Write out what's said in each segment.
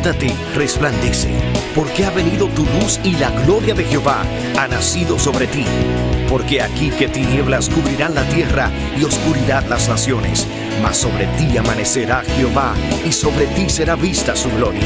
levántate, resplandece, porque ha venido tu luz y la gloria de Jehová ha nacido sobre ti. Porque aquí que tinieblas cubrirán la tierra y oscuridad las naciones, mas sobre ti amanecerá Jehová y sobre ti será vista su gloria.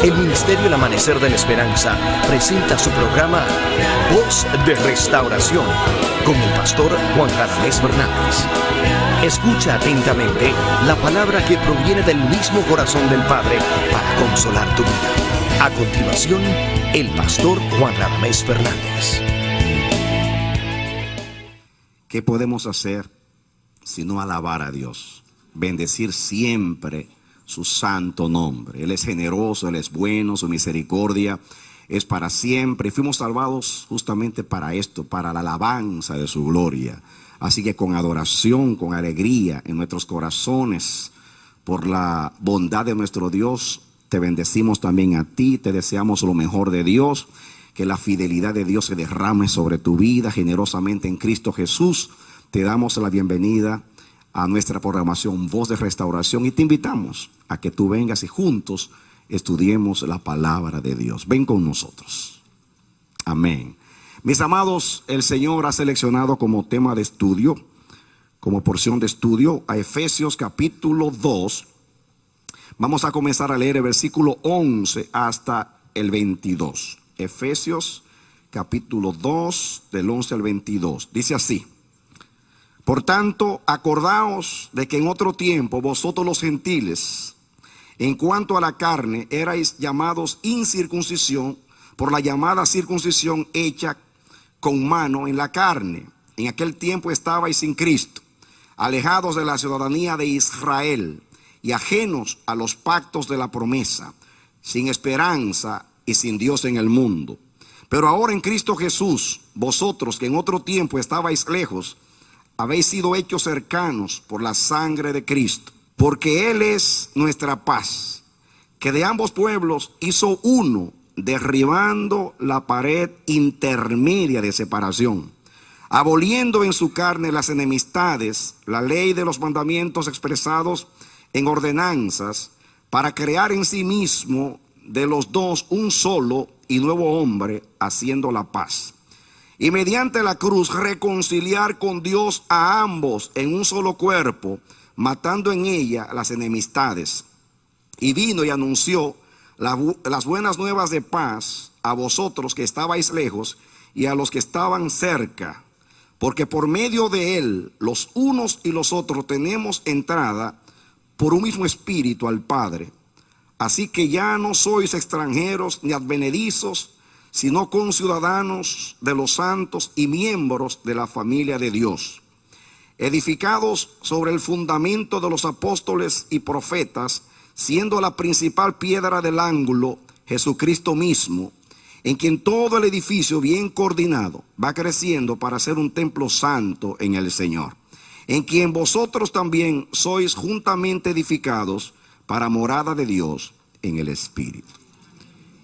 El Ministerio El Amanecer de la Esperanza presenta su programa Voz de Restauración con el pastor Juan Radamés Fernández. Escucha atentamente la palabra que proviene del mismo corazón del Padre para consolar tu vida. A continuación, el pastor Juan Radamés Fernández. ¿Qué podemos hacer sino alabar a Dios? Bendecir siempre su santo nombre. Él es generoso, Él es bueno, su misericordia es para siempre. Y fuimos salvados justamente para esto, para la alabanza de su gloria. Así que con adoración, con alegría en nuestros corazones, por la bondad de nuestro Dios, te bendecimos también a ti, te deseamos lo mejor de Dios, que la fidelidad de Dios se derrame sobre tu vida generosamente en Cristo Jesús. Te damos la bienvenida a nuestra programación Voz de Restauración y te invitamos a que tú vengas y juntos estudiemos la palabra de Dios. Ven con nosotros. Amén. Mis amados, el Señor ha seleccionado como tema de estudio, como porción de estudio, a Efesios capítulo 2. Vamos a comenzar a leer el versículo 11 hasta el 22. Efesios capítulo 2, del 11 al 22. Dice así: por tanto, acordaos de que en otro tiempo vosotros los gentiles, en cuanto a la carne, erais llamados incircuncisión por la llamada circuncisión hecha con mano en la carne. En aquel tiempo estabais sin Cristo, alejados de la ciudadanía de Israel y ajenos a los pactos de la promesa, sin esperanza y sin Dios en el mundo. Pero ahora en Cristo Jesús, vosotros que en otro tiempo estabais lejos, habéis sido hechos cercanos por la sangre de Cristo, porque Él es nuestra paz, que de ambos pueblos hizo uno, derribando la pared intermedia de separación, aboliendo en su carne las enemistades, la ley de los mandamientos expresados en ordenanzas, para crear en sí mismo de los dos un solo y nuevo hombre, haciendo la paz. Y mediante la cruz reconciliar con Dios a ambos en un solo cuerpo, matando en ella las enemistades. Y vino y anunció las buenas nuevas de paz a vosotros que estabais lejos y a los que estaban cerca. Porque por medio de él, los unos y los otros tenemos entrada por un mismo espíritu al Padre. Así que ya no sois extranjeros ni advenedizos, sino conciudadanos de los santos y miembros de la familia de Dios, edificados sobre el fundamento de los apóstoles y profetas, siendo la principal piedra del ángulo Jesucristo mismo, en quien todo el edificio bien coordinado va creciendo para ser un templo santo en el Señor, en quien vosotros también sois juntamente edificados para morada de Dios en el Espíritu.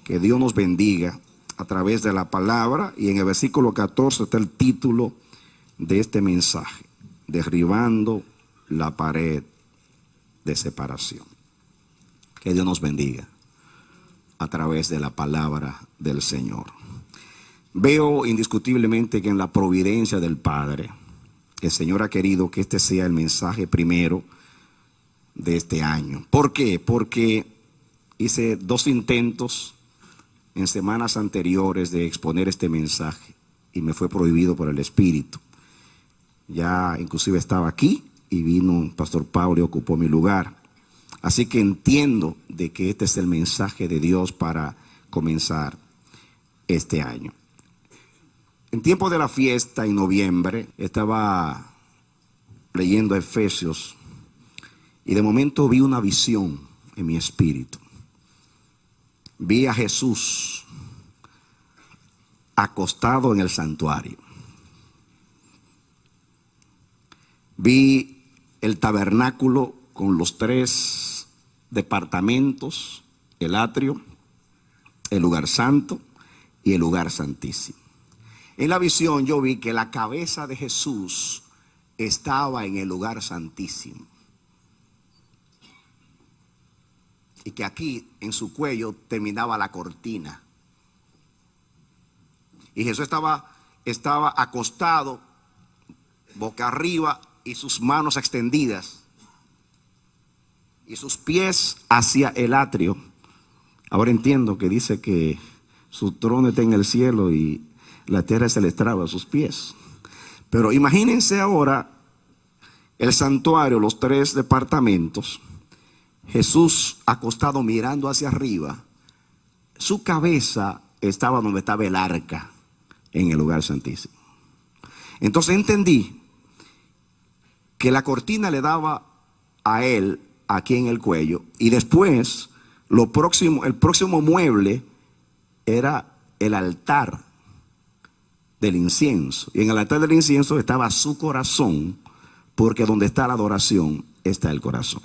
Que Dios nos bendiga a través de la palabra, y en el versículo 14 está el título de este mensaje: derribando la pared de separación. Que Dios nos bendiga a través de la palabra del Señor. Veo indiscutiblemente que en la providencia del Padre, el Señor ha querido que este sea el mensaje primero de este año. ¿Por qué? Porque hice 2 intentos en semanas anteriores de exponer este mensaje y me fue prohibido por el Espíritu. Ya inclusive estaba aquí y vino Pastor Pablo y ocupó mi lugar. Así que entiendo de que este es el mensaje de Dios para comenzar este año. En tiempo de la fiesta, en noviembre, estaba leyendo Efesios y de momento vi una visión en mi espíritu. Vi a Jesús acostado en el santuario. Vi el tabernáculo con los 3 departamentos, el atrio, el lugar santo y el lugar santísimo. En la visión yo vi que la cabeza de Jesús estaba en el lugar santísimo. Y que aquí en su cuello terminaba la cortina. Y Jesús estaba acostado, boca arriba y sus manos extendidas. Y sus pies hacia el atrio. Ahora entiendo que dice que su trono está en el cielo y la tierra es el estrado a sus pies. Pero imagínense ahora el santuario, los 3 departamentos, Jesús acostado mirando hacia arriba, su cabeza estaba donde estaba el arca, en el lugar santísimo. Entonces entendí que la cortina le daba a él aquí en el cuello, y después el próximo mueble era el altar del incienso, y en el altar del incienso estaba su corazón, porque donde está la adoración está el corazón.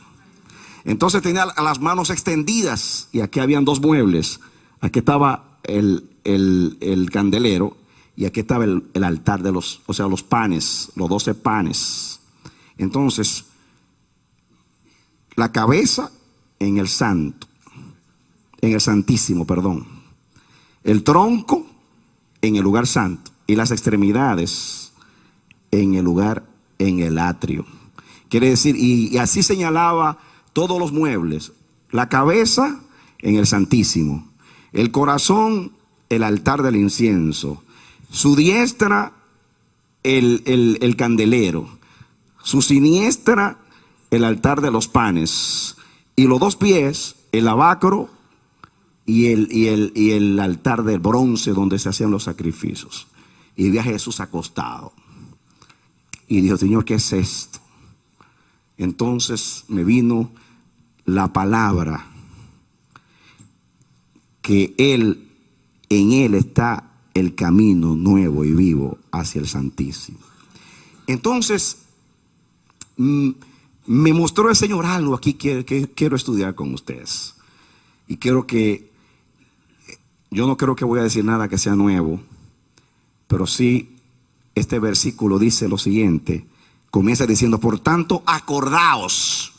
Entonces tenía las manos extendidas y aquí habían 2 muebles. Aquí estaba el candelero y aquí estaba el altar de los panes, los 12 panes. Entonces, la cabeza en el santísimo, el tronco en el lugar santo y las extremidades en el atrio. Quiere decir, y así señalaba todos los muebles: la cabeza en el santísimo, el corazón, el altar del incienso, su diestra el candelero, su siniestra el altar de los panes, y los 2 pies el lavacro y el altar del bronce donde se hacían los sacrificios. Y vi a Jesús acostado y dijo: Señor, ¿qué es esto? Entonces me vino la palabra que en él está el camino nuevo y vivo hacia el Santísimo. Entonces me mostró el Señor algo aquí que quiero estudiar con ustedes. Y yo no creo que voy a decir nada que sea nuevo, pero sí este versículo dice lo siguiente. Comienza diciendo: por tanto, acordaos.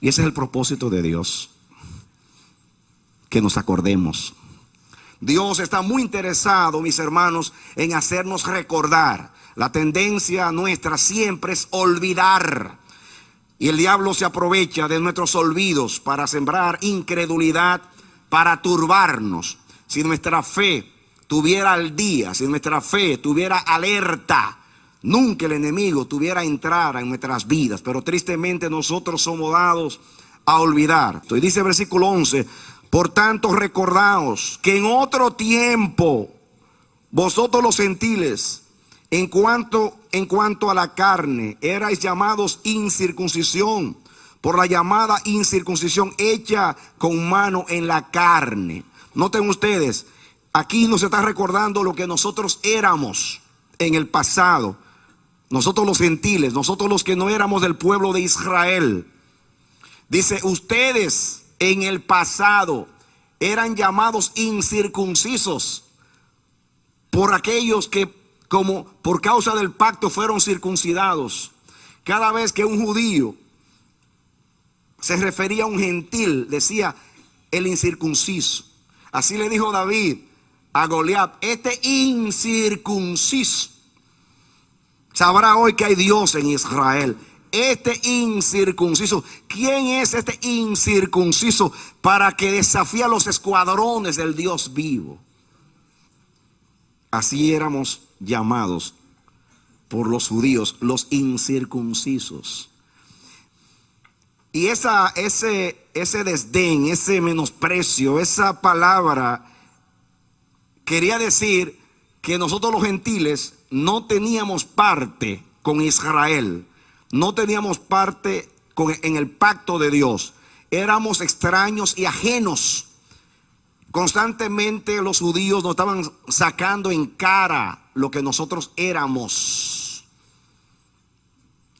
Y ese es el propósito de Dios, que nos acordemos. Dios está muy interesado, mis hermanos, en hacernos recordar. La tendencia nuestra siempre es olvidar. Y el diablo se aprovecha de nuestros olvidos para sembrar incredulidad, para turbarnos. Si nuestra fe tuviera al día, si nuestra fe tuviera alerta, nunca el enemigo tuviera entrada en nuestras vidas. Pero tristemente nosotros somos dados a olvidar. Entonces dice el versículo 11: por tanto, recordaos que en otro tiempo vosotros los gentiles, en cuanto a la carne, erais llamados incircuncisión, por la llamada incircuncisión hecha con mano en la carne. Noten ustedes, aquí nos está recordando lo que nosotros éramos en el pasado. Nosotros los gentiles, nosotros los que no éramos del pueblo de Israel. Dice: ustedes en el pasado eran llamados incircuncisos por aquellos que, como por causa del pacto, fueron circuncidados. Cada vez que un judío se refería a un gentil, decía el incircunciso. Así le dijo David a Goliat: este incircunciso. Sabrá hoy que hay Dios en Israel. Este incircunciso. ¿Quién es este incircunciso para que desafíe a los escuadrones del Dios vivo? Así éramos llamados por los judíos, los incircuncisos. Y ese desdén, ese menosprecio, esa palabra quería decir que nosotros los gentiles no teníamos parte con Israel, no teníamos parte en el pacto de Dios. Éramos extraños y ajenos. Constantemente los judíos nos estaban sacando en cara lo que nosotros éramos.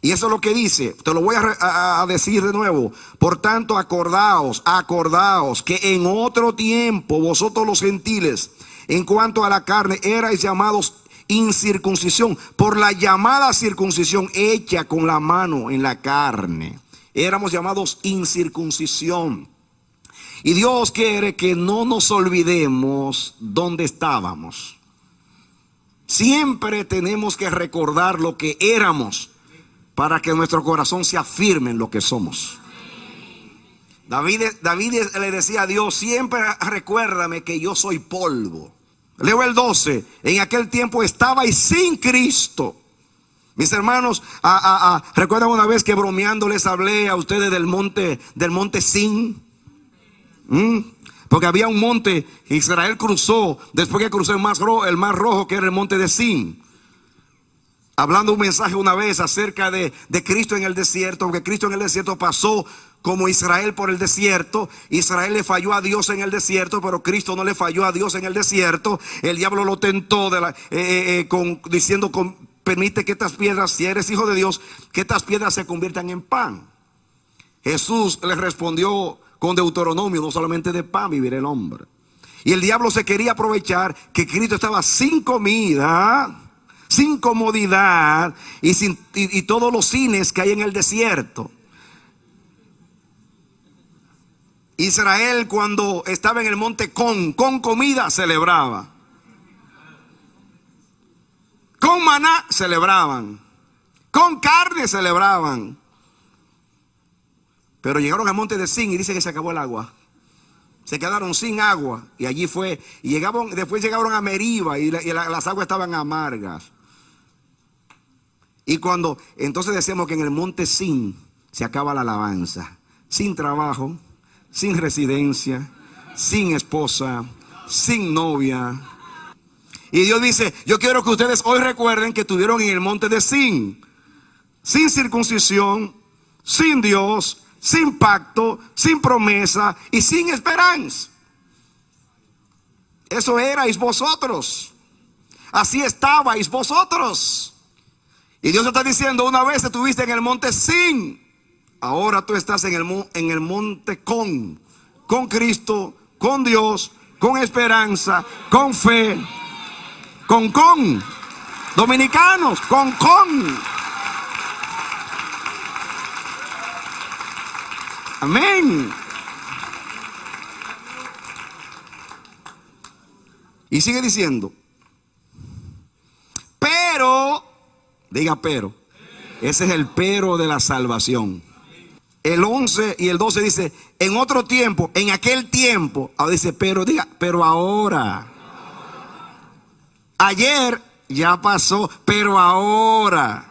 Y eso es lo que dice, te lo voy a decir de nuevo. Por tanto, acordaos que en otro tiempo vosotros los gentiles, en cuanto a la carne, erais llamados incircuncisión, por la llamada circuncisión hecha con la mano en la carne. Éramos llamados incircuncisión. Y Dios quiere que no nos olvidemos dónde estábamos. Siempre tenemos que recordar lo que éramos para que nuestro corazón se afirme en lo que somos. David le decía a Dios, siempre recuérdame que yo soy polvo. Leo el 12, en aquel tiempo estabais sin Cristo. Mis hermanos, recuerdan una vez que bromeando les hablé a ustedes del monte Sin. Porque había un monte que Israel cruzó después que cruzó el mar rojo, que era el monte de Sin. Hablando un mensaje una vez acerca de Cristo en el desierto, porque Cristo en el desierto pasó como Israel por el desierto. Israel le falló a Dios en el desierto, pero Cristo no le falló a Dios en el desierto. El diablo lo tentó diciendo, permite que estas piedras, si eres hijo de Dios, que estas piedras se conviertan en pan. Jesús le respondió con Deuteronomio, no solamente de pan vivirá el hombre. Y el diablo se quería aprovechar que Cristo estaba sin comida, sin comodidad y todos los cines que hay en el desierto. Israel, cuando estaba en el monte con comida, celebraba. Con maná celebraban. Con carne celebraban. Pero llegaron al monte de Sin y dice que se acabó el agua. Se quedaron sin agua. Y allí fue. Y después llegaron a Meriba y las aguas estaban amargas. Y entonces decimos que en el monte Sin se acaba la alabanza. Sin trabajo, sin residencia, sin esposa, sin novia. Y Dios dice, yo quiero que ustedes hoy recuerden que estuvieron en el monte de Sin. Sin circuncisión, sin Dios, sin pacto, sin promesa y sin esperanza. Eso erais vosotros. Así estabais vosotros. Y Dios está diciendo, una vez estuviste en el monte Sin, ahora tú estás en el monte con Cristo, con Dios, con esperanza, con fe, con dominicanos, con. Amén. Y sigue diciendo, pero, diga pero, ese es el pero de la salvación. El 11 y el 12 dice, en otro tiempo, en aquel tiempo, ahora dice pero, diga, pero ahora. Ayer ya pasó, pero ahora.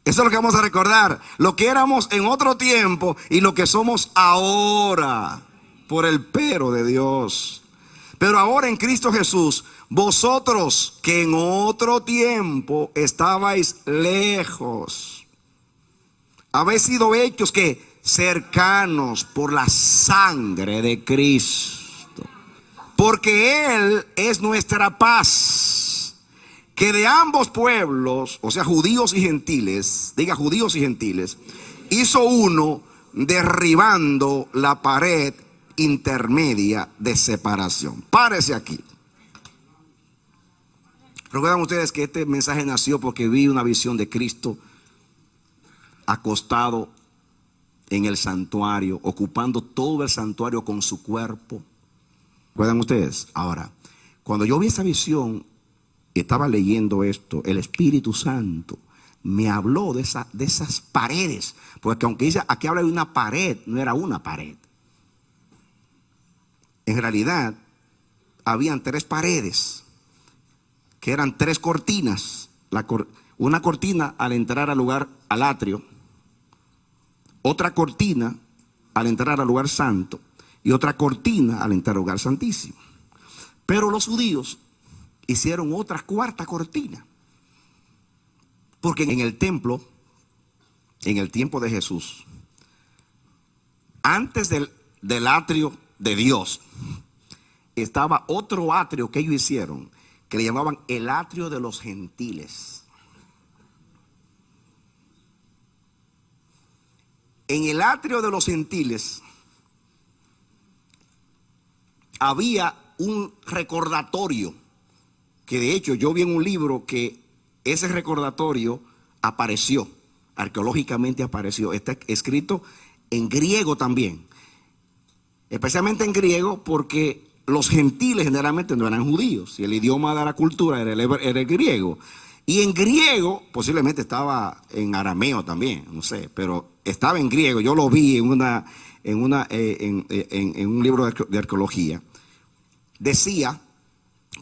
Eso es lo que vamos a recordar, lo que éramos en otro tiempo y lo que somos ahora, por el pero de Dios. Pero ahora en Cristo Jesús, vosotros que en otro tiempo estabais lejos, habéis sido hechos que cercanos por la sangre de Cristo, porque Él es nuestra paz, que de ambos pueblos, o sea, judíos y gentiles, diga judíos y gentiles, hizo uno, derribando la pared intermedia de separación. Párese aquí. Recuerdan ustedes que este mensaje nació porque vi una visión de Cristo acostado en el santuario, ocupando todo el santuario con su cuerpo. ¿Recuerdan ustedes? Ahora, cuando yo vi esa visión, estaba leyendo esto, el Espíritu Santo me habló de esas paredes, porque aunque dice, aquí habla de una pared, no era una pared. En realidad, habían 3 paredes, que eran 3 cortinas. Una cortina al entrar al lugar, al atrio, otra cortina al entrar al lugar santo, y otra cortina al entrar al lugar santísimo. Pero los judíos hicieron otra 4ª cortina, porque en el templo, en el tiempo de Jesús, antes del atrio de Dios, estaba otro atrio que ellos hicieron, que le llamaban el atrio de los gentiles. En el atrio de los gentiles había un recordatorio, que de hecho yo vi en un libro que ese recordatorio apareció, arqueológicamente apareció, está escrito en griego también, especialmente en griego porque los gentiles generalmente no eran judíos y el idioma de la cultura era el griego. Y en griego, posiblemente estaba en arameo también, no sé, pero estaba en griego. Yo lo vi en un libro de arqueología. Decía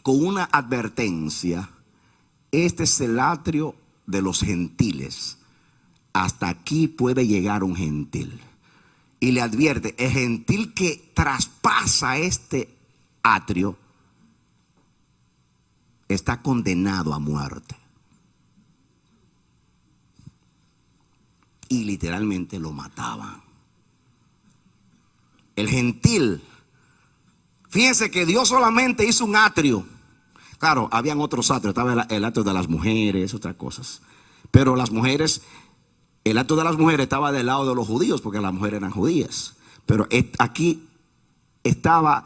con una advertencia: este es el atrio de los gentiles. Hasta aquí puede llegar un gentil. Y le advierte: el gentil que traspasa este atrio está condenado a muerte. Y literalmente lo mataban. El gentil, fíjense que Dios solamente hizo un atrio. Claro, habían otros atrios, estaba el atrio de las mujeres, otras cosas. Pero las mujeres, el atrio de las mujeres estaba del lado de los judíos, porque las mujeres eran judías. Pero aquí estaba,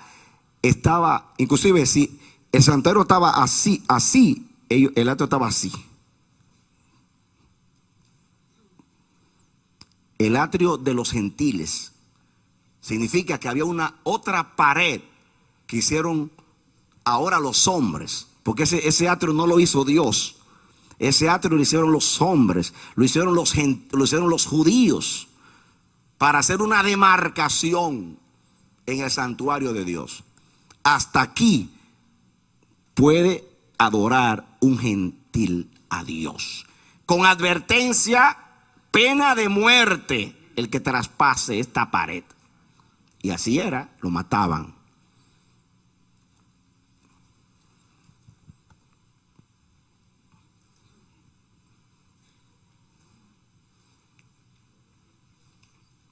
inclusive si el santuario estaba así, el atrio estaba así. El atrio de los gentiles significa que había una otra pared que hicieron ahora los hombres, porque ese atrio no lo hizo Dios. Ese atrio lo hicieron los hombres, lo hicieron los judíos, para hacer una demarcación en el santuario de Dios. Hasta aquí puede adorar un gentil a Dios, con advertencia, pena de muerte, el que traspase esta pared. Y así era, lo mataban.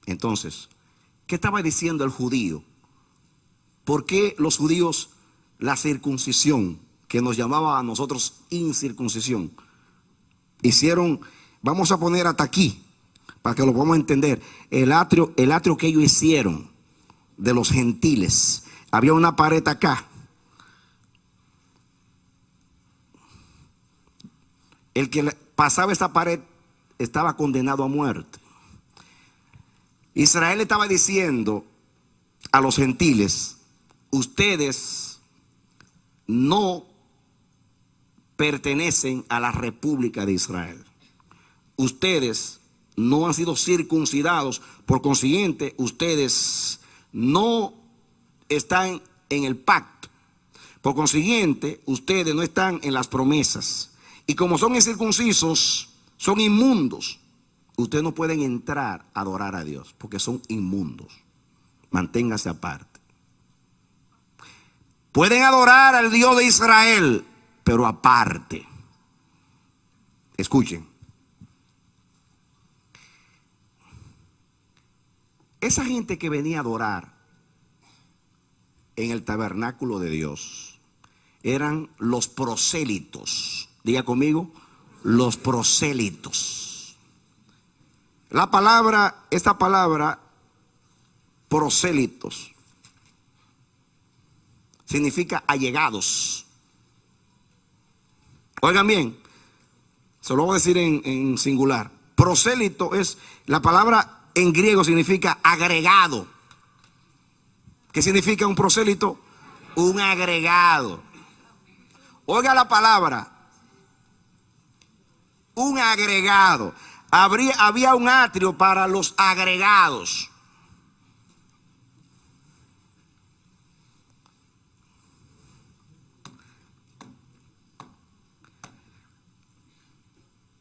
Entonces, ¿qué estaba diciendo el judío? ¿Por qué los judíos la circuncisión, que nos llamaba a nosotros incircuncisión, hicieron? Vamos a poner hasta aquí, para que lo podamos entender. El atrio que ellos hicieron de los gentiles, había una pared acá. El que pasaba esta pared estaba condenado a muerte. Israel estaba diciendo a los gentiles: ustedes no pertenecen a la República de Israel. Ustedes no han sido circuncidados, por consiguiente, ustedes no están en el pacto. Por consiguiente, ustedes no están en las promesas. Y como son incircuncisos, son inmundos. Ustedes no pueden entrar a adorar a Dios, porque son inmundos. Manténgase aparte. Pueden adorar al Dios de Israel, pero aparte. Escuchen. Esa gente que venía a adorar en el tabernáculo de Dios eran los prosélitos. Diga conmigo, los prosélitos. Esta palabra prosélitos significa allegados. Oigan bien, se lo voy a decir en singular. Prosélito es la palabra. En griego significa agregado. ¿Qué significa un prosélito? Un agregado. Oiga la palabra. Un agregado. Había un atrio para los agregados.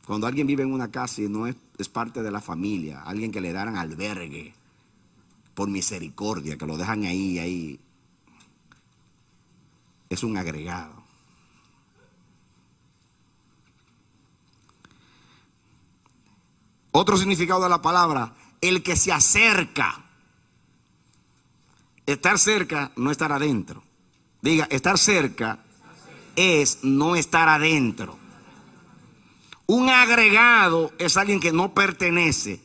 Cuando alguien vive en una casa y no es parte de la familia, alguien que le darán albergue por misericordia, que lo dejan ahí, es un agregado. Otro significado de la palabra: el que se acerca. Estar cerca no estar adentro. Diga, estar cerca es no estar adentro. Un agregado es alguien que no pertenece,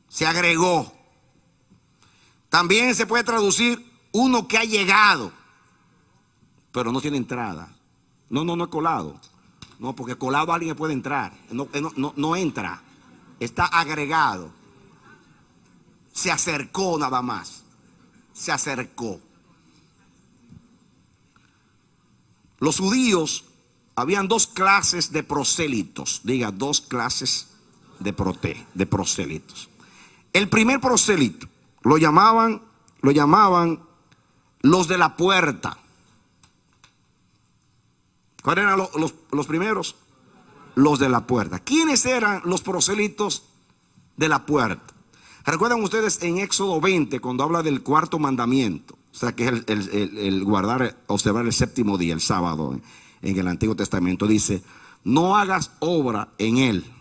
se agregó. También se puede traducir uno que ha llegado, pero no tiene entrada. No es colado. No, porque colado alguien puede entrar. No entra. Está agregado. Se acercó nada más. Se acercó. Los judíos, habían dos clases de prosélitos. Diga, dos clases de prosélitos. El primer prosélito lo llamaban los de la puerta. ¿Cuáles eran los primeros? Los de la puerta. ¿Quiénes eran los prosélitos de la puerta? ¿Recuerdan ustedes en Éxodo 20 cuando habla del cuarto mandamiento? O sea, que es el observar el séptimo día, el sábado, en el Antiguo Testamento. Dice, no hagas obra en él,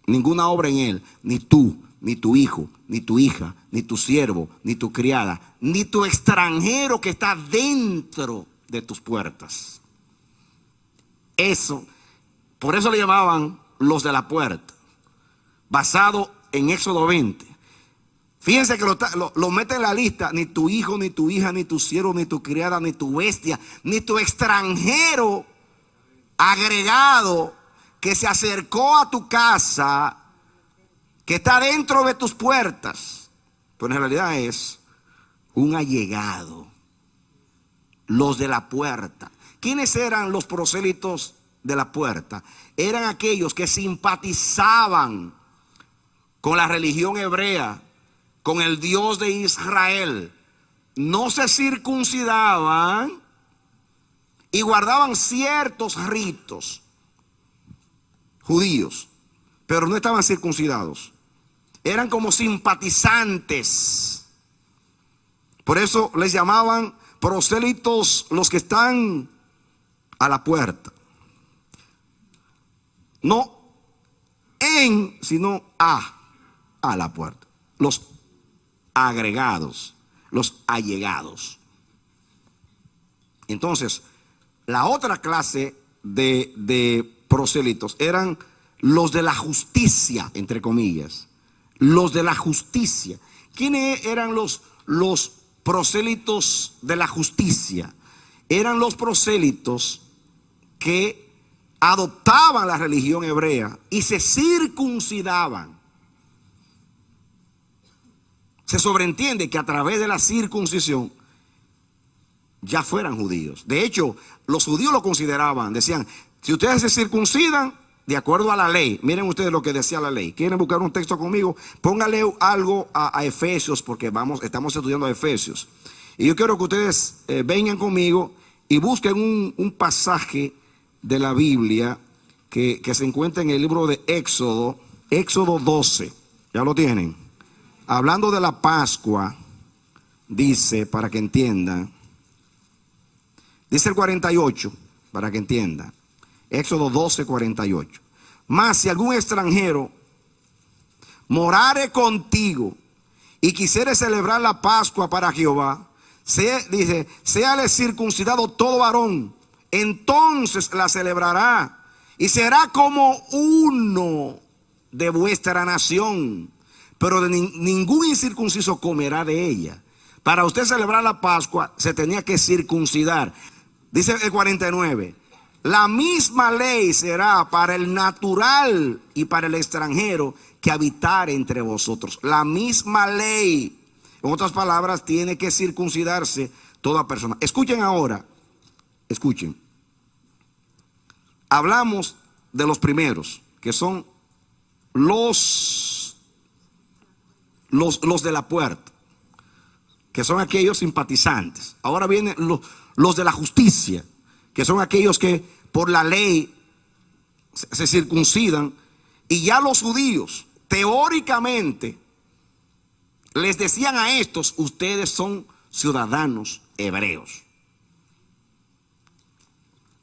ninguna obra en él, ni tú, ni tu hijo, ni tu hija, ni tu siervo, ni tu criada, ni tu extranjero que está dentro de tus puertas. Eso, por eso le llamaban los de la puerta, basado en Éxodo 20. Fíjense que lo mete en la lista: ni tu hijo, ni tu hija, ni tu siervo, ni tu criada, ni tu bestia, ni tu extranjero agregado que se acercó a tu casa, que está dentro de tus puertas. Pero en realidad es un allegado. Los de la puerta. ¿Quiénes eran los prosélitos de la puerta? Eran aquellos que simpatizaban con la religión hebrea, con el Dios de Israel. No se circuncidaban y guardaban ciertos ritos judíos, pero no estaban circuncidados. Eran como simpatizantes. Por eso les llamaban prosélitos los que están a la puerta. No en, sino a la puerta. Los agregados, los allegados. Entonces, la otra clase de prosélitos eran los de la justicia, entre comillas. Los de la justicia. ¿Quiénes eran los prosélitos de la justicia? Eran los prosélitos que adoptaban la religión hebrea y se circuncidaban. Se sobreentiende que a través de la circuncisión ya fueran judíos. De hecho, los judíos lo consideraban, decían, si ustedes se circuncidan de acuerdo a la ley, miren ustedes lo que decía la ley. ¿Quieren buscar un texto conmigo? Póngale algo a Efesios, porque estamos estudiando a Efesios. Y yo quiero que ustedes vengan conmigo y busquen un pasaje de la Biblia que se encuentra en el libro de Éxodo, Éxodo 12. ¿Ya lo tienen? Hablando de la Pascua, dice, para que entiendan, dice el 48, para que entiendan, Éxodo 12, 48. Mas si algún extranjero morare contigo y quisiere celebrar la Pascua para Jehová, dice, séale circuncidado todo varón, entonces la celebrará y será como uno de vuestra nación. Pero ningún incircunciso comerá de ella. Para usted celebrar la Pascua se tenía que circuncidar. Dice el 49, la misma ley será para el natural y para el extranjero que habitar entre vosotros. La misma ley. En otras palabras, tiene que circuncidarse toda persona. Escuchen ahora, escuchen. Hablamos de los primeros, que son los de la puerta, que son aquellos simpatizantes. Ahora vienen los de la justicia, que son aquellos que por la ley se circuncidan. Y ya los judíos, teóricamente, les decían a estos, ustedes son ciudadanos hebreos.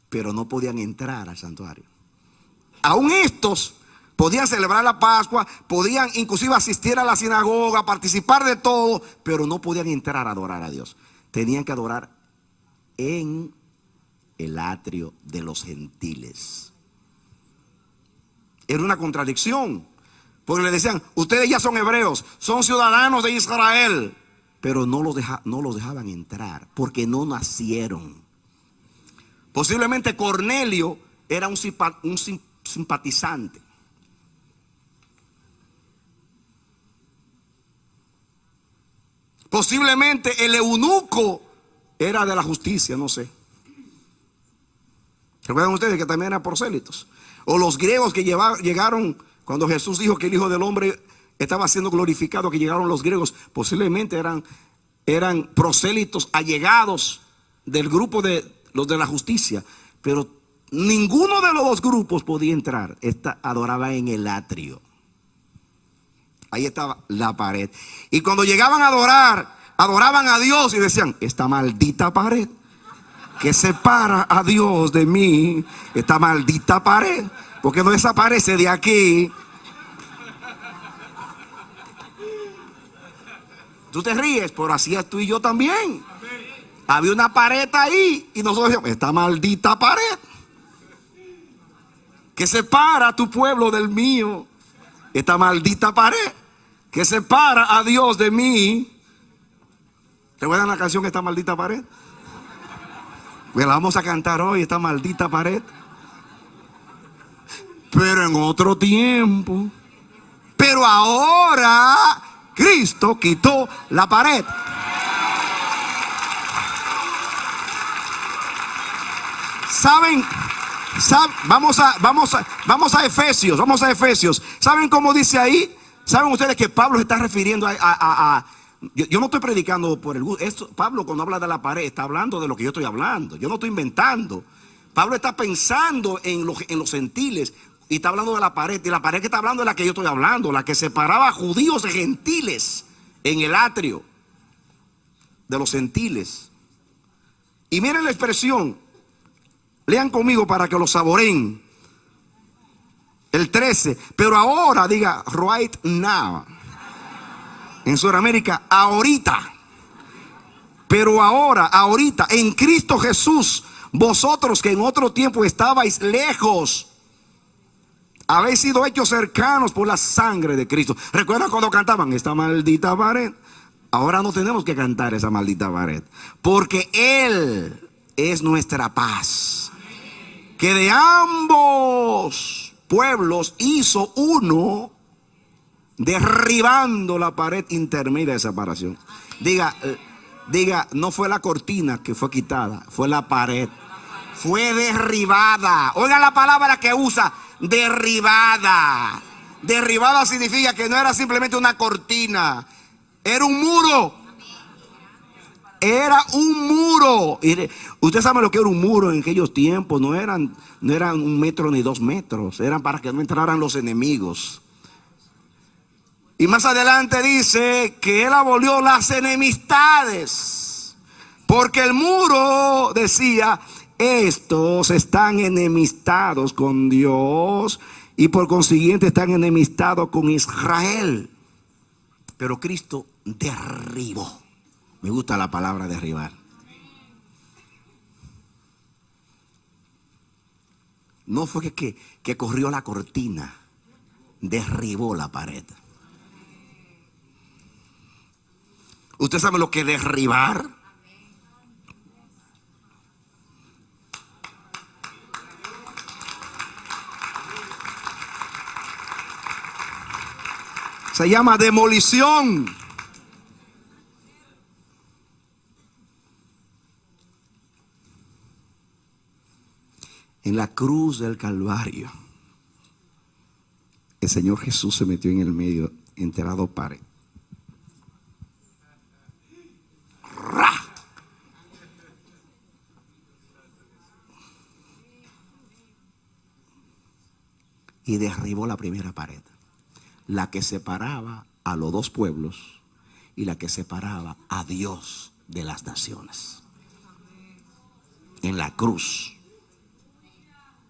Pero no podían entrar al santuario. Aún estos podían celebrar la Pascua, podían inclusive asistir a la sinagoga, participar de todo, pero no podían entrar a adorar a Dios. Tenían que adorar en el atrio de los gentiles. Era una contradicción, porque le decían, ustedes ya son hebreos, son ciudadanos de Israel, pero no los dejaban entrar porque no nacieron. Posiblemente Cornelio era un simpatizante. Posiblemente el eunuco era de la justicia, no sé. ¿Recuerdan ustedes que también eran prosélitos? O los griegos que llegaron cuando Jesús dijo que el Hijo del Hombre estaba siendo glorificado, que llegaron los griegos, posiblemente eran prosélitos allegados del grupo de los de la justicia, pero ninguno de los dos grupos podía entrar. Adoraba en el atrio. Ahí estaba la pared. Y cuando llegaban a adorar, adoraban a Dios y decían, esta maldita pared que separa a Dios de mí, esta maldita pared, porque no desaparece de aquí. Tú te ríes, pero así es tú y yo también. Había una pared ahí y nosotros decíamos, esta maldita pared que separa a tu pueblo del mío, esta maldita pared que separa a Dios de mí. ¿Te voy a dar la canción esta maldita pared? Pues la vamos a cantar hoy, esta maldita pared. Pero en otro tiempo. Pero ahora Cristo quitó la pared. ¿Saben? Vamos a Efesios. ¿Saben cómo dice ahí? ¿Saben ustedes que Pablo está refiriendo yo no estoy predicando por el gusto. Pablo, cuando habla de la pared, está hablando de lo que yo estoy hablando. Yo no estoy inventando. Pablo está pensando en los gentiles y está hablando de la pared. Y la pared que está hablando es la que yo estoy hablando, la que separaba a judíos de gentiles en el atrio de los gentiles. Y miren la expresión. Lean conmigo para que lo saboreen. El 13. Pero ahora, diga, right now. En Sudamérica, ahorita. Pero ahorita, en Cristo Jesús, vosotros que en otro tiempo estabais lejos, habéis sido hechos cercanos por la sangre de Cristo. ¿Recuerdan cuando cantaban esta maldita pared? Ahora no tenemos que cantar esa maldita pared, porque Él es nuestra paz, que de ambos pueblos hizo uno, derribando la pared intermedia de separación. Diga, no fue la cortina que fue quitada, fue la pared. Fue derribada. Oiga la palabra que usa, derribada. Derribada significa que no era simplemente una cortina, era un muro. Era un muro. Usted sabe lo que era un muro en aquellos tiempos. No eran 1 metro ni 2 metros. Eran para que no entraran los enemigos. Y más adelante dice que Él abolió las enemistades. Porque el muro decía, estos están enemistados con Dios y por consiguiente están enemistados con Israel. Pero Cristo derribó. Me gusta la palabra derribar. No fue que corrió la cortina, derribó la pared. ¿Usted sabe lo que es derribar? Se llama demolición. En la cruz del Calvario, el Señor Jesús se metió en el medio, enterrado pared. ¡Ra! Y derribó la primera pared, la que separaba a los dos pueblos y la que separaba a Dios de las naciones. En la cruz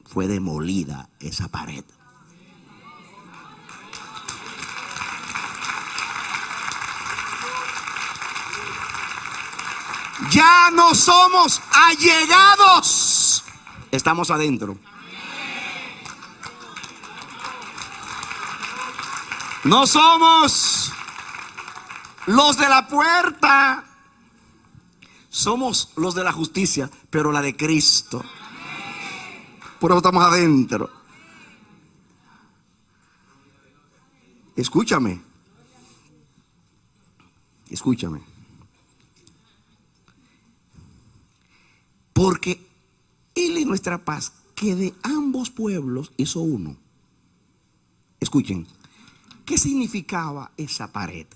fue demolida esa pared. Ya no somos allegados, estamos adentro. No somos los de la puerta, somos los de la justicia, pero la de Cristo. Por eso estamos adentro. Escúchame. Escúchame. Porque Él es nuestra paz, que de ambos pueblos hizo uno. Escuchen, ¿qué significaba esa pared?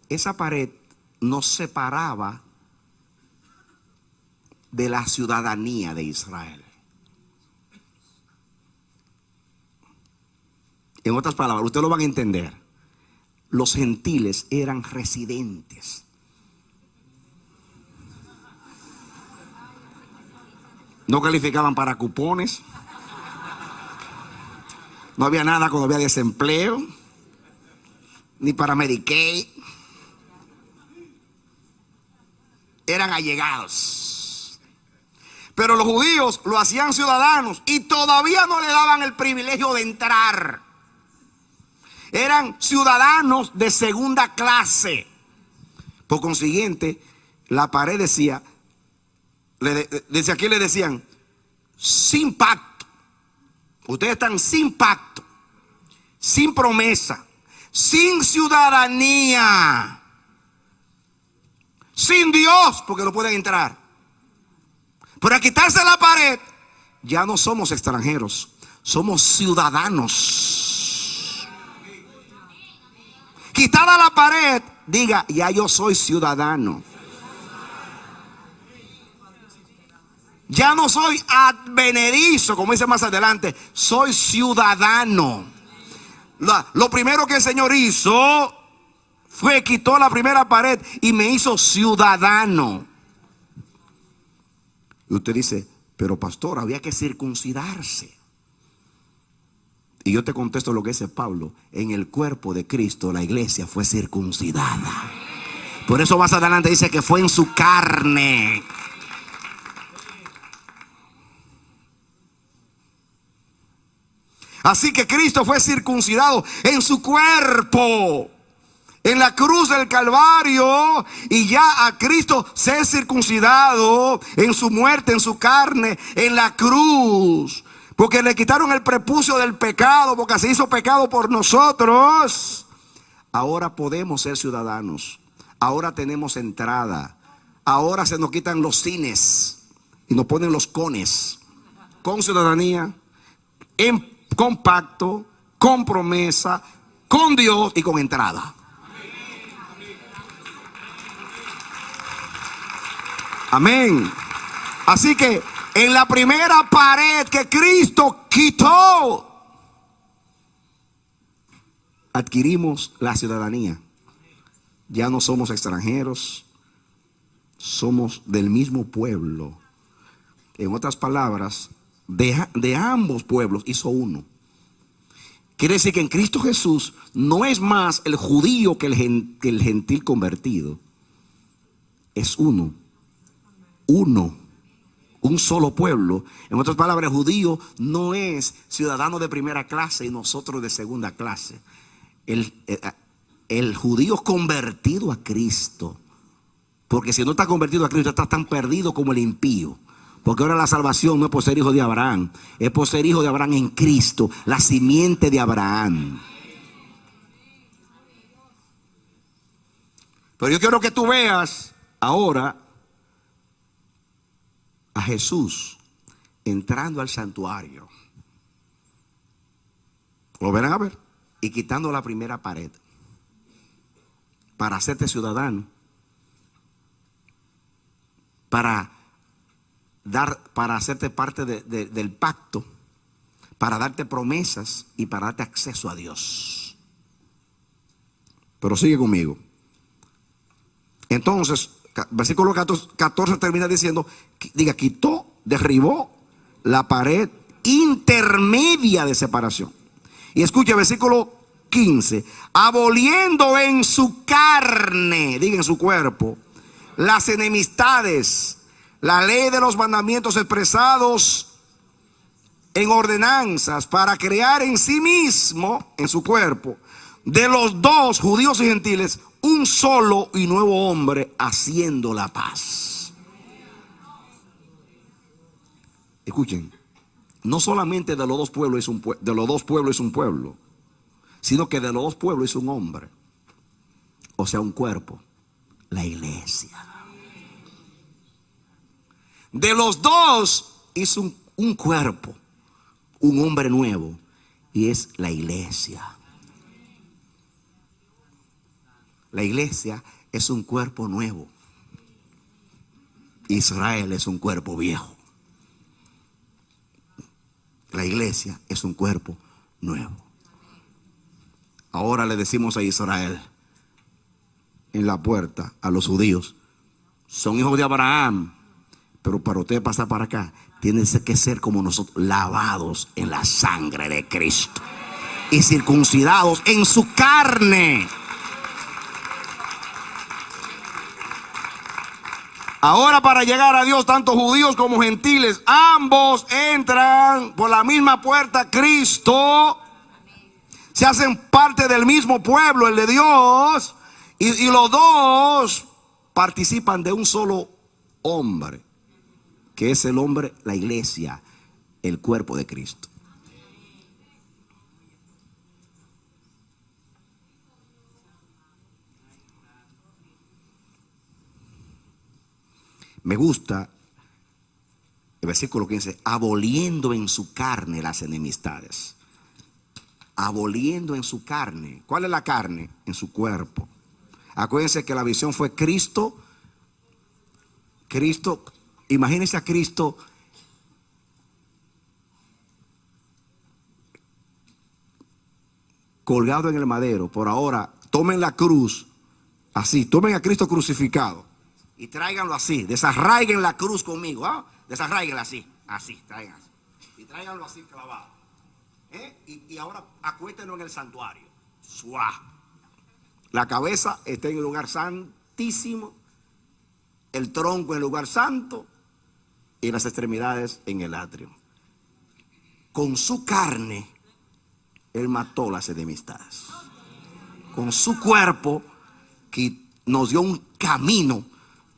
Esa pared nos separaba de la ciudadanía de Israel. En otras palabras, ustedes lo van a entender. Los gentiles eran residentes. No calificaban para cupones. No había nada cuando había desempleo. Ni para Medicaid. Eran allegados. Pero los judíos lo hacían ciudadanos y todavía no le daban el privilegio de entrar. Eran ciudadanos de segunda clase. Por consiguiente, la pared decía, desde aquí le decían, sin pacto. Ustedes están sin pacto, sin promesa, sin ciudadanía, sin Dios, porque no pueden entrar. Pero al quitarse la pared, ya no somos extranjeros, somos ciudadanos. Quitada la pared, diga, ya yo soy ciudadano. Ya no soy advenedizo, como dice más adelante, soy ciudadano. Lo primero que el Señor hizo fue quitó la primera pared y me hizo ciudadano. Y usted dice, pero pastor, había que circuncidarse. Y yo te contesto lo que dice Pablo. En el cuerpo de Cristo la iglesia fue circuncidada. Por eso más adelante dice que fue en su carne. Así que Cristo fue circuncidado en su cuerpo, en la cruz del Calvario, y ya a Cristo se ha circuncidado en su muerte, en su carne, en la cruz. Porque le quitaron el prepucio del pecado, porque se hizo pecado por nosotros. Ahora podemos ser ciudadanos. Ahora tenemos entrada. Ahora se nos quitan los cines y nos ponen los cones. Con ciudadanía, con pacto, con promesa, con Dios y con entrada. Amén. Así que en la primera pared que Cristo quitó, adquirimos la ciudadanía. Ya no somos extranjeros, somos del mismo pueblo. En otras palabras, de ambos pueblos hizo uno. Quiere decir que en Cristo Jesús no es más el judío que el gentil convertido. Es uno. Un solo pueblo. En otras palabras, el judío no es ciudadano de primera clase y nosotros de segunda clase. El judío convertido a Cristo. Porque si no está convertido a Cristo, está tan perdido como el impío. Porque ahora la salvación no es por ser hijo de Abraham, es por ser hijo de Abraham en Cristo, la simiente de Abraham. Pero yo quiero que tú veas ahora a Jesús entrando al santuario. Lo verán a ver. Y quitando la primera pared para hacerte ciudadano, para hacerte parte del pacto, para darte promesas y para darte acceso a Dios. Pero sigue conmigo. Entonces, versículo 14 termina diciendo, diga, quitó, derribó la pared intermedia de separación. Y escuche, versículo 15, aboliendo en su carne, diga en su cuerpo, las enemistades, la ley de los mandamientos expresados en ordenanzas para crear en sí mismo, en su cuerpo, de los dos, judíos y gentiles, un solo y nuevo hombre, haciendo la paz. Escuchen, no solamente de los dos pueblos es un pueblo, sino que de los dos pueblos es un hombre, o sea, un cuerpo, la iglesia. De los dos es un cuerpo, un hombre nuevo, y es la iglesia. La iglesia es un cuerpo nuevo. Israel es un cuerpo viejo. La iglesia es un cuerpo nuevo. Ahora le decimos a Israel en la puerta, a los judíos, son hijos de Abraham, pero para usted pasar para acá, tienen que ser como nosotros, lavados en la sangre de Cristo y circuncidados en su carne. Ahora, para llegar a Dios, tanto judíos como gentiles, ambos entran por la misma puerta, Cristo. Se hacen parte del mismo pueblo, el de Dios, y los dos participan de un solo hombre, que es el hombre, la iglesia, el cuerpo de Cristo. Me gusta el versículo que dice, aboliendo en su carne las enemistades. Aboliendo en su carne. ¿Cuál es la carne? En su cuerpo. Acuérdense que la visión fue Cristo. Imagínense a Cristo colgado en el madero. Por ahora, tomen la cruz así, tomen a Cristo crucificado y tráiganlo así, desarraiguen la cruz conmigo, ¿ah? Desarraíguenla así, traigan así. Y tráiganlo así clavado. Y ahora acuéstenlo en el santuario. ¡Suá! La cabeza está en el lugar santísimo, el tronco en el lugar santo y las extremidades en el atrio. Con su carne, Él mató las enemistades. Con su cuerpo, que nos dio un camino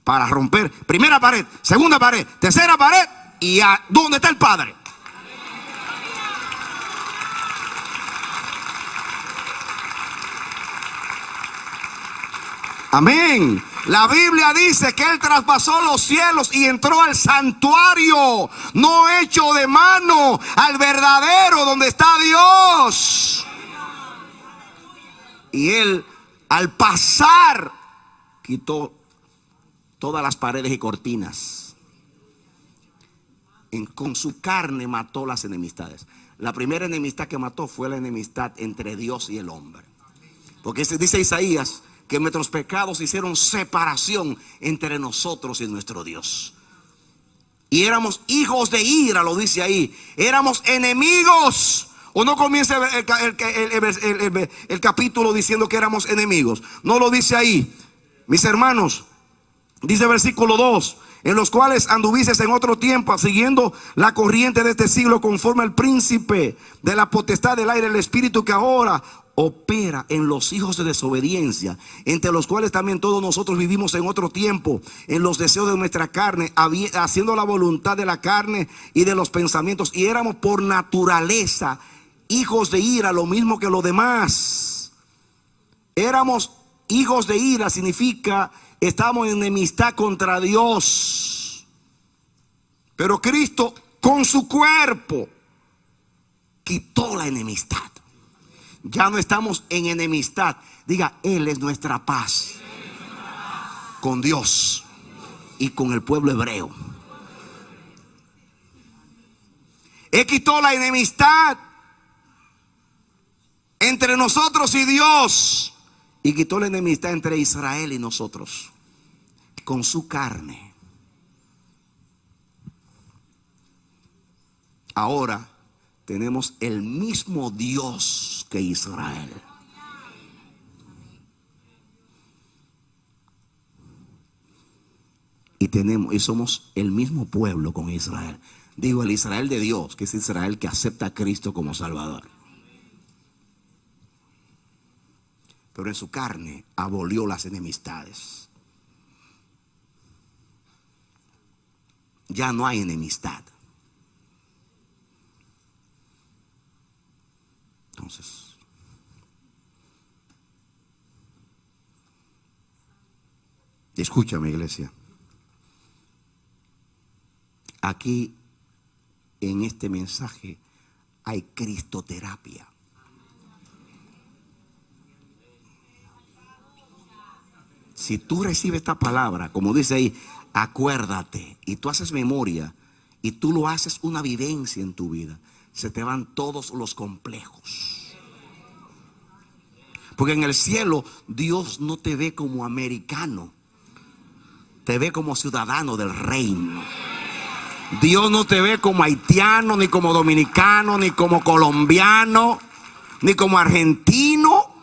para romper primera pared, segunda pared, tercera pared, y a ¿dónde está el Padre? Amén. La Biblia dice que Él traspasó los cielos y entró al santuario, no hecho de mano, al verdadero, donde está Dios. Y Él, al pasar, quitó todas las paredes y cortinas. Con su carne mató las enemistades. La primera enemistad que mató fue la enemistad entre Dios y el hombre. Porque dice Isaías que nuestros pecados hicieron separación entre nosotros y nuestro Dios. Y éramos hijos de ira, lo dice ahí. Éramos enemigos. O no comienza el capítulo diciendo que éramos enemigos. No lo dice ahí. Mis hermanos, dice versículo 2. En los cuales anduvisteis en otro tiempo, siguiendo la corriente de este siglo, conforme al príncipe de la potestad del aire, el espíritu que ahora opera en los hijos de desobediencia, entre los cuales también todos nosotros vivimos en otro tiempo, en los deseos de nuestra carne, haciendo la voluntad de la carne y de los pensamientos, y éramos por naturaleza hijos de ira, lo mismo que los demás. Éramos hijos de ira, significa estamos en enemistad contra Dios. Pero Cristo con su cuerpo quitó la enemistad. Ya no estamos en enemistad. Diga, Él es nuestra paz con Dios y con el pueblo hebreo. Él quitó la enemistad entre nosotros y Dios, y quitó la enemistad entre Israel y nosotros con su carne. Ahora tenemos el mismo Dios que Israel. y somos el mismo pueblo con Israel. Digo, el Israel de Dios, que es Israel que acepta a Cristo como Salvador. Pero en su carne abolió las enemistades. Ya no hay enemistad. Entonces, escúchame, iglesia. Aquí en este mensaje hay cristoterapia. Si tú recibes esta palabra, como dice ahí, acuérdate, y tú haces memoria, y tú lo haces una vivencia en tu vida, se te van todos los complejos. Porque en el cielo Dios no te ve como americano, te ve como ciudadano del reino. Dios no te ve como haitiano, ni como dominicano, ni como colombiano, ni como argentino.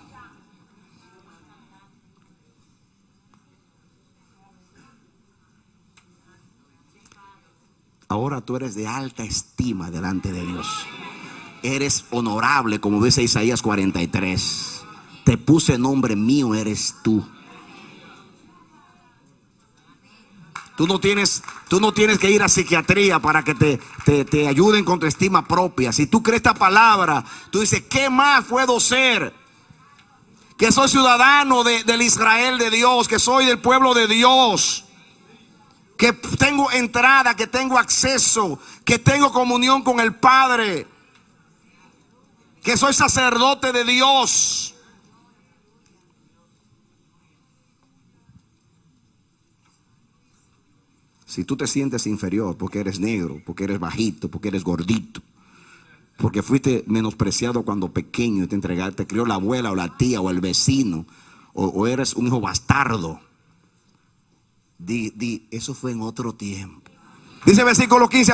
Ahora tú eres de alta estima delante de Dios. Eres honorable, como dice Isaías 43. Te puse nombre mío, eres tú. Tú no tienes que ir a psiquiatría para que te ayuden con tu estima propia. Si tú crees esta palabra, tú dices, ¿qué más puedo ser? Que soy ciudadano del Israel de Dios, que soy del pueblo de Dios, que tengo entrada, que tengo acceso, que tengo comunión con el Padre, que soy sacerdote de Dios. Si tú te sientes inferior porque eres negro, porque eres bajito, porque eres gordito, porque fuiste menospreciado cuando pequeño y te crió la abuela o la tía o el vecino, o eres un hijo bastardo, eso fue en otro tiempo. Dice versículo 15,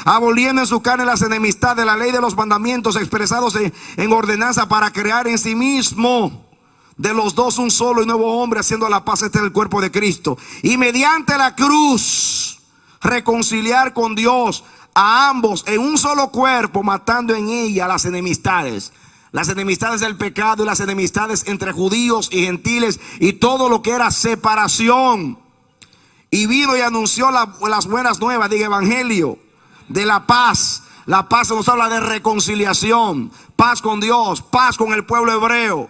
aboliendo en su carne las enemistades de la ley de los mandamientos expresados en ordenanza, para crear en sí mismo de los dos un solo y nuevo hombre, haciendo la paz. Este es el cuerpo de Cristo, y mediante la cruz reconciliar con Dios a ambos en un solo cuerpo, matando en ella las enemistades del pecado y las enemistades entre judíos y gentiles y todo lo que era separación. Y vino y anunció las buenas nuevas, diga evangelio, de la paz. La paz nos habla de reconciliación, paz con Dios, paz con el pueblo hebreo.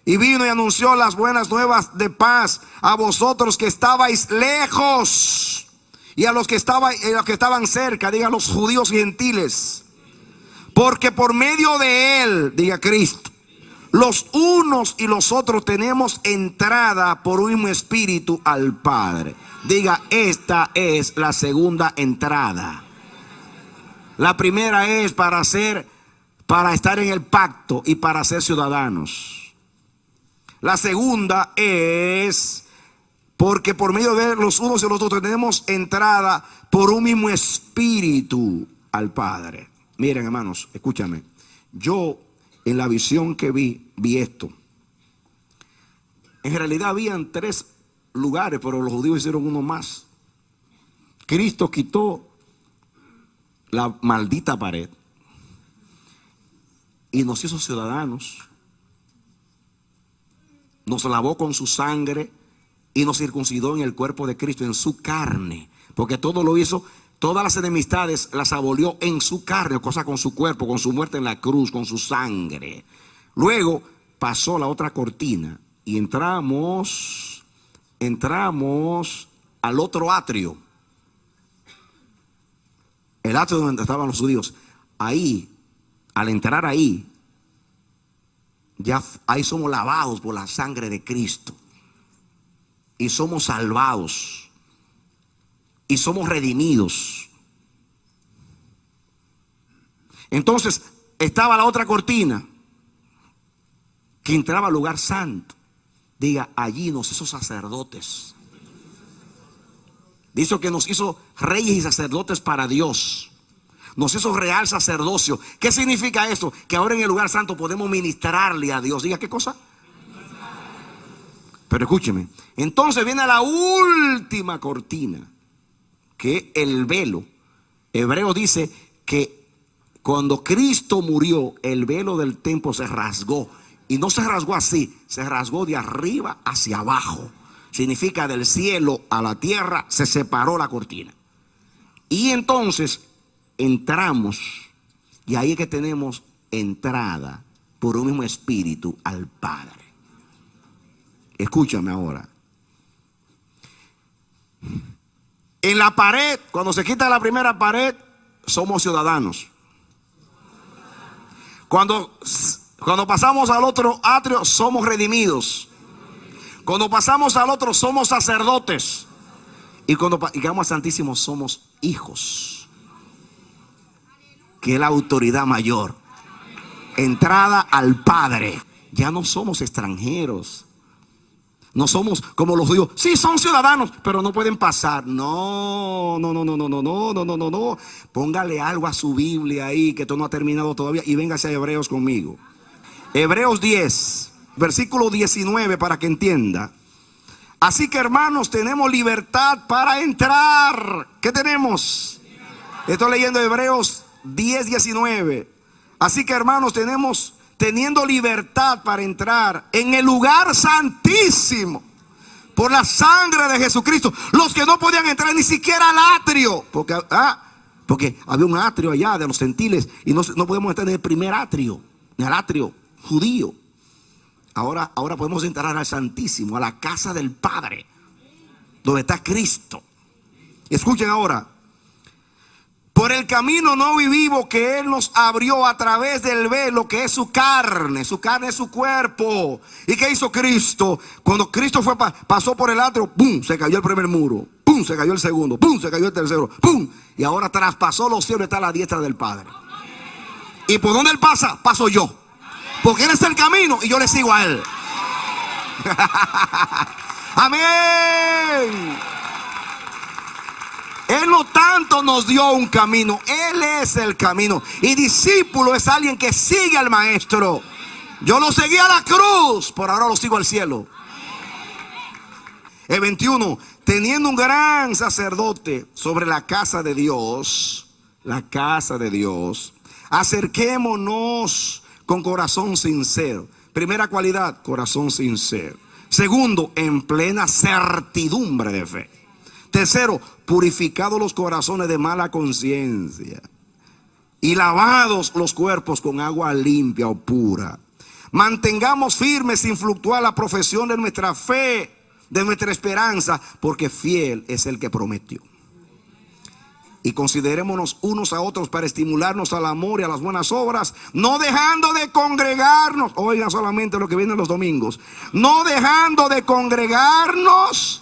Y vino y anunció las buenas nuevas de paz a vosotros que estabais lejos, y a los que estaban cerca, diga los judíos y gentiles. Porque por medio de él, diga Cristo, los unos y los otros tenemos entrada por un mismo espíritu al Padre. Diga, esta es la segunda entrada. La primera es para estar en el pacto y para ser ciudadanos. La segunda es porque por medio de los unos y los otros tenemos entrada por un mismo espíritu al Padre. Miren, hermanos, escúchame. Yo en la visión que vi esto. En realidad habían 3 lugares, pero los judíos hicieron uno más. Cristo quitó la maldita pared y nos hizo ciudadanos. Nos lavó con su sangre y nos circuncidó en el cuerpo de Cristo, en su carne. Porque todo lo hizo, todas las enemistades las abolió en su carne, cosa con su cuerpo, con su muerte en la cruz, con su sangre. Luego pasó la otra cortina y entramos al otro atrio. El atrio donde estaban los judíos. Ahí, al entrar ahí, ya ahí somos lavados por la sangre de Cristo y somos salvados y somos redimidos. Entonces estaba la otra cortina que entraba al lugar santo. Diga, allí nos hizo sacerdotes. Dice que nos hizo reyes y sacerdotes para Dios. Nos hizo real sacerdocio. ¿Qué significa esto? Que ahora en el lugar santo podemos ministrarle a Dios. Diga, ¿qué cosa? Pero escúcheme, entonces viene la última cortina, que el velo. Hebreo dice que cuando Cristo murió, el velo del templo se rasgó. Y no se rasgó así, se rasgó de arriba hacia abajo. Significa del cielo a la tierra se separó la cortina. Y entonces entramos, y ahí es que tenemos entrada por un mismo espíritu al Padre. Escúchame ahora. En la pared, cuando se quita la primera pared, somos ciudadanos. Cuando pasamos al otro atrio, somos redimidos. Cuando pasamos al otro, somos sacerdotes. Y cuando llegamos al Santísimo, somos hijos, que es la autoridad mayor. Entrada al Padre. Ya no somos extranjeros. No somos como los judíos. Sí, son ciudadanos, pero no pueden pasar. No. Póngale algo a su Biblia ahí, que esto no ha terminado todavía. Y véngase a Hebreos conmigo. Hebreos 10, versículo 19, para que entienda. Así que, hermanos, tenemos libertad para entrar. ¿Qué tenemos? Estoy leyendo Hebreos 10, 19. Así que, hermanos, teniendo libertad para entrar en el lugar santísimo por la sangre de Jesucristo. Los que no podían entrar ni siquiera al atrio, porque había un atrio allá de los gentiles y no podemos entrar en el primer atrio, en el atrio judío. Ahora podemos entrar al Santísimo, a la casa del Padre, donde está Cristo. Escuchen ahora. Por el camino nuevo y vivo que Él nos abrió a través del velo, que es su carne es su cuerpo. ¿Y qué hizo Cristo? Cuando Cristo pasó por el atrio, ¡pum!, se cayó el primer muro, ¡pum!, se cayó el segundo, ¡pum!, se cayó el tercero, ¡pum!, y ahora traspasó los cielos y está a la diestra del Padre. ¿Y por dónde Él pasa? Paso yo, porque Él es el camino y yo le sigo a Él. Amén. Él no tanto nos dio un camino, Él es el camino. Y discípulo es alguien que sigue al Maestro. Yo lo seguí a la cruz, por ahora lo sigo al cielo. El 21, teniendo un gran sacerdote sobre la casa de Dios, acerquémonos con corazón sincero. Primera cualidad, corazón sincero. Segundo, en plena certidumbre de fe. Tercero, purificados los corazones de mala conciencia y lavados los cuerpos con agua limpia o pura. Mantengamos firmes sin fluctuar la profesión de nuestra fe, de nuestra esperanza, porque fiel es el que prometió. Y considerémonos unos a otros para estimularnos al amor y a las buenas obras, no dejando de congregarnos. Oigan solamente lo que viene los domingos. No dejando de congregarnos.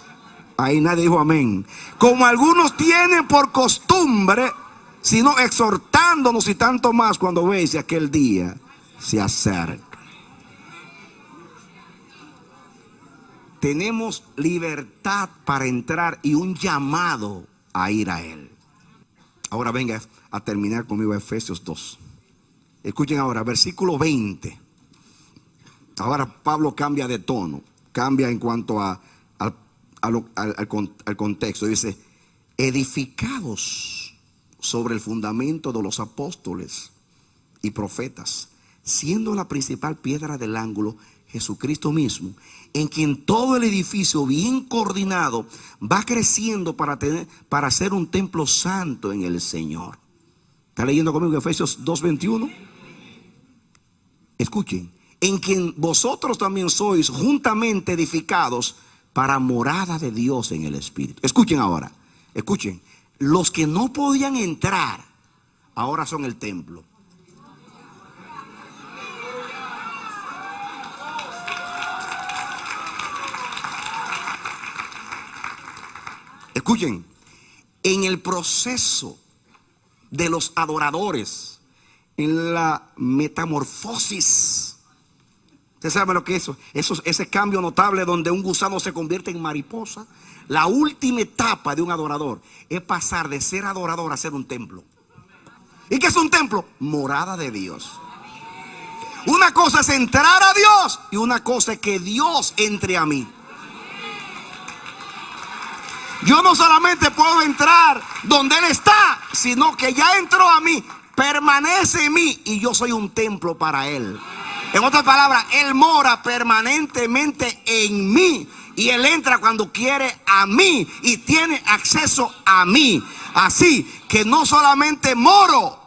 Ahí nadie dijo amén. Como algunos tienen por costumbre, sino exhortándonos y tanto más cuando veis aquel día se acerca. Tenemos libertad para entrar y un llamado a ir a Él. Ahora venga a terminar conmigo Efesios 2. Escuchen ahora, versículo 20. Ahora Pablo cambia de tono, cambia en cuanto al contexto. Dice: edificados sobre el fundamento de los apóstoles y profetas, siendo la principal piedra del ángulo Jesucristo mismo, en quien todo el edificio bien coordinado va creciendo para ser un templo santo en el Señor. ¿Está leyendo conmigo Efesios 2:21? Escuchen: en quien vosotros también sois juntamente edificados para morada de Dios en el Espíritu. Escuchen ahora, escuchen. Los que no podían entrar, ahora son el templo. Escuchen, en el proceso de los adoradores, en la metamorfosis. ¿Usted sabe lo que es eso? Ese cambio notable donde un gusano se convierte en mariposa. La última etapa de un adorador es pasar de ser adorador a ser un templo. ¿Y qué es un templo? Morada de Dios. Una cosa es entrar a Dios y una cosa es que Dios entre a mí. Yo no solamente puedo entrar donde Él está, sino que ya entró a mí, permanece en mí y yo soy un templo para Él. En otras palabras, Él mora permanentemente en mí y Él entra cuando quiere a mí y tiene acceso a mí. Así que no solamente moro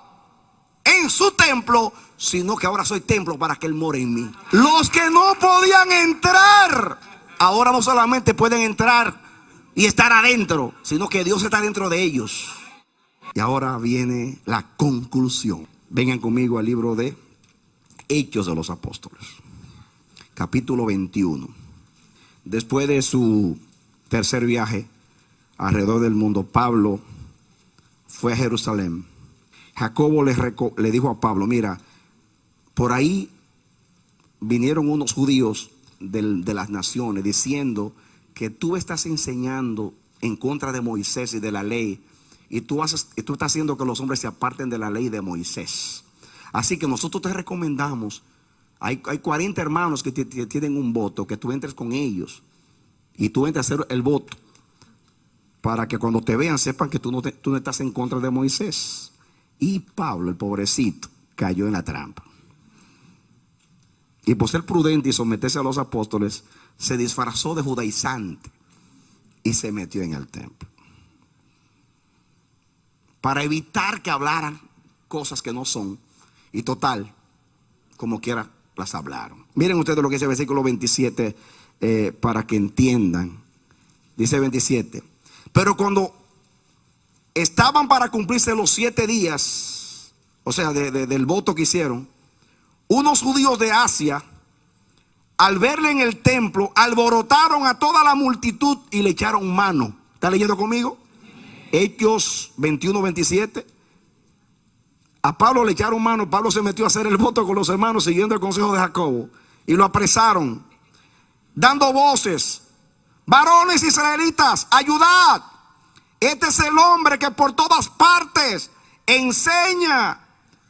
en su templo, sino que ahora soy templo para que Él more en mí. Los que no podían entrar, ahora no solamente pueden entrar y estar adentro, sino que Dios está dentro de ellos. Y ahora viene la conclusión. Vengan conmigo al libro de Hechos de los Apóstoles, capítulo 21. Después de su tercer viaje alrededor del mundo, Pablo fue a Jerusalén. Jacobo le dijo a Pablo: mira, por ahí vinieron unos judíos de las naciones diciendo que tú estás enseñando en contra de Moisés y de la ley, y tú estás haciendo que los hombres se aparten de la ley de Moisés. Así que nosotros te recomendamos, hay 40 hermanos que tienen un voto, que tú entres con ellos y tú entres a hacer el voto para que cuando te vean sepan que tú no estás en contra de Moisés. Y Pablo, el pobrecito, cayó en la trampa. Y por ser prudente y someterse a los apóstoles, se disfrazó de judaizante y se metió en el templo para evitar que hablaran cosas que no son. Y total, como quiera, las hablaron. Miren ustedes lo que dice el versículo 27 para que entiendan. Dice 27: pero cuando estaban para cumplirse los 7 días, o sea, del voto que hicieron, unos judíos de Asia, al verle en el templo, alborotaron a toda la multitud y le echaron mano. ¿Está leyendo conmigo? Hechos 21, 27. A Pablo le echaron mano. Pablo se metió a hacer el voto con los hermanos siguiendo el consejo de Jacobo, y lo apresaron, dando voces: varones israelitas, ayudad. Este es el hombre que por todas partes enseña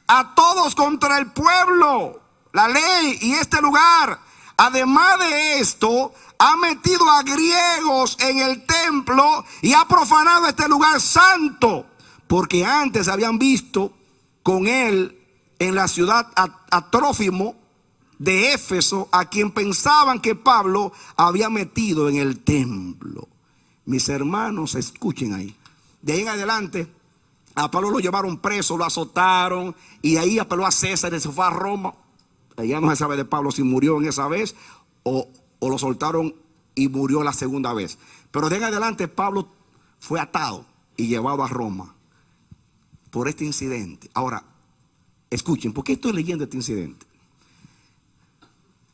a todos contra el pueblo, la ley y este lugar. Además de esto, ha metido a griegos en el templo y ha profanado este lugar santo, porque antes habían visto con él en la ciudad a Trófimo de Éfeso, a quien pensaban que Pablo había metido en el templo. Mis hermanos, escuchen ahí. De ahí en adelante, a Pablo lo llevaron preso, lo azotaron, y ahí apeló a César y se fue a Roma. Ya no se sabe de Pablo si murió en esa vez o lo soltaron y murió la segunda vez. Pero de ahí en adelante Pablo fue atado y llevado a Roma por este incidente. Ahora, escuchen, ¿por qué estoy leyendo este incidente?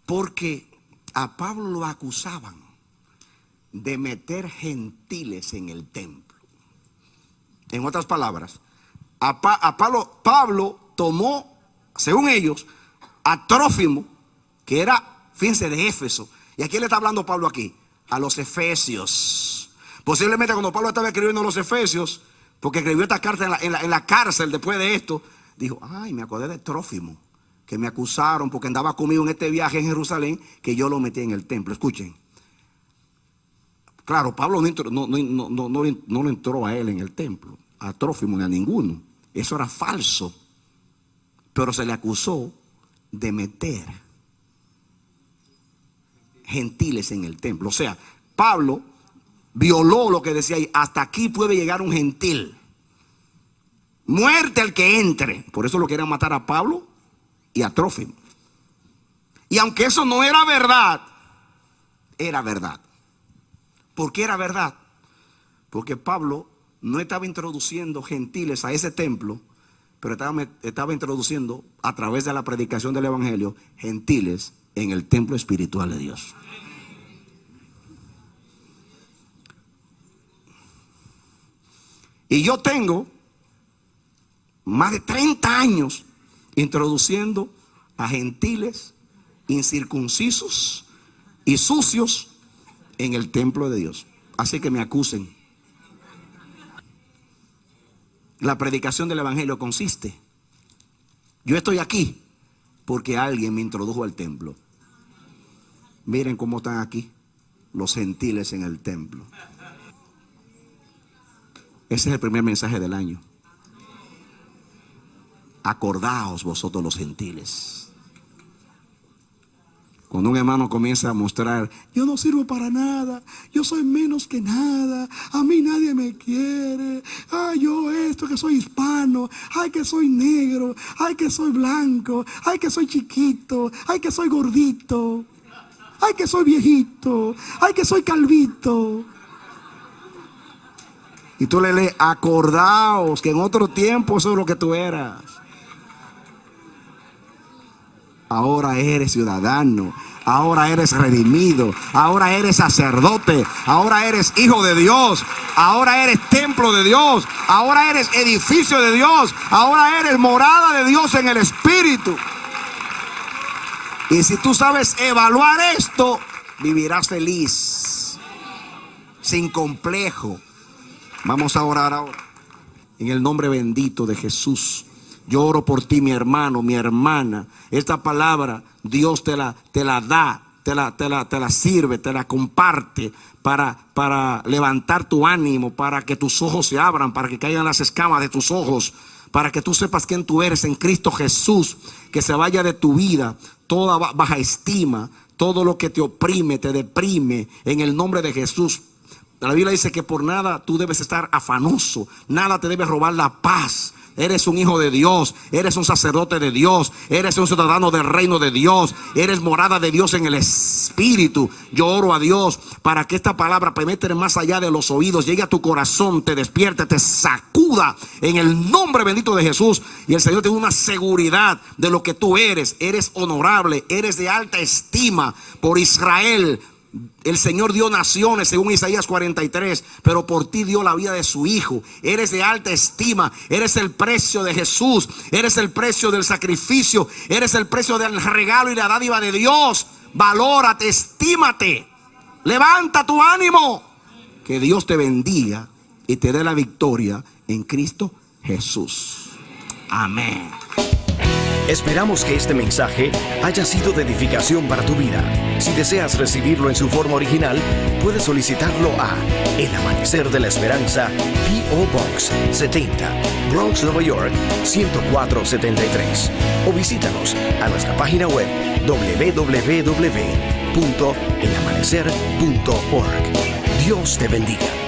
Porque a Pablo lo acusaban de meter gentiles en el templo. En otras palabras, Pablo tomó, según ellos, a Trófimo, que era, fíjense, de Éfeso. ¿Y a quién le está hablando Pablo aquí? A los efesios. Posiblemente cuando Pablo estaba escribiendo a los efesios, porque escribió esta carta en la cárcel después de esto, dijo: ay, me acordé de Trófimo, que me acusaron porque andaba conmigo en este viaje en Jerusalén, que yo lo metí en el templo. Escuchen. Claro, Pablo no lo entró a él en el templo, a Trófimo ni a ninguno. Eso era falso. Pero se le acusó de meter gentiles en el templo. O sea, Pablo violó lo que decía ahí: hasta aquí puede llegar un gentil. Muerte al que entre. Por eso lo querían matar a Pablo y a Trófimo. Y aunque eso no era verdad, era verdad. ¿Por qué era verdad? Porque Pablo no estaba introduciendo gentiles a ese templo, pero estaba introduciendo, a través de la predicación del evangelio, gentiles en el templo espiritual de Dios. Y yo tengo más de 30 años introduciendo a gentiles incircuncisos y sucios en el templo de Dios. Así que me acusen. La predicación del evangelio consiste: yo estoy aquí porque alguien me introdujo al templo. Miren cómo están aquí los gentiles en el templo. Ese es el primer mensaje del año. Acordaos vosotros los gentiles. Cuando un hermano comienza a mostrar, yo no sirvo para nada, yo soy menos que nada, a mí nadie me quiere, ay, yo esto, que soy hispano, ay, que soy negro, ay, que soy blanco, ay, que soy chiquito, ay, que soy gordito, ay, que soy viejito, ay, que soy calvito. Y tú le lees, acordaos que en otro tiempo eso es lo que tú eras. Ahora eres ciudadano, ahora eres redimido, ahora eres sacerdote, ahora eres hijo de Dios, ahora eres templo de Dios, ahora eres edificio de Dios, ahora eres morada de Dios en el Espíritu. Y si tú sabes evaluar esto, vivirás feliz, sin complejo. Vamos a orar ahora. En el nombre bendito de Jesús. Yo oro por ti, mi hermano, mi hermana. Esta palabra Dios te la da, te la sirve, te la comparte para levantar tu ánimo, para que tus ojos se abran, para que caigan las escamas de tus ojos, para que tú sepas quién tú eres en Cristo Jesús, que se vaya de tu vida toda baja estima, todo lo que te oprime, te deprime, en el nombre de Jesús. La Biblia dice que por nada tú debes estar afanoso, nada te debe robar la paz. Eres un hijo de Dios, eres un sacerdote de Dios, eres un ciudadano del reino de Dios, eres morada de Dios en el Espíritu. Yo oro a Dios para que esta palabra penetre más allá de los oídos, llegue a tu corazón, te despierte, te sacuda en el nombre bendito de Jesús. Y el Señor te da una seguridad de lo que tú eres. Eres honorable, eres de alta estima por Israel. El Señor dio naciones según Isaías 43, pero por ti dio la vida de su Hijo. Eres de alta estima, eres el precio de Jesús, eres el precio del sacrificio, eres el precio del regalo y la dádiva de Dios. Valórate, estímate, levanta tu ánimo. Que Dios te bendiga y te dé la victoria en Cristo Jesús. Amén. Esperamos que este mensaje haya sido de edificación para tu vida. Si deseas recibirlo en su forma original, puedes solicitarlo a El Amanecer de la Esperanza, P.O. Box 70, Bronx, Nueva York 10473. O visítanos a nuestra página web www.elamanecer.org. Dios te bendiga.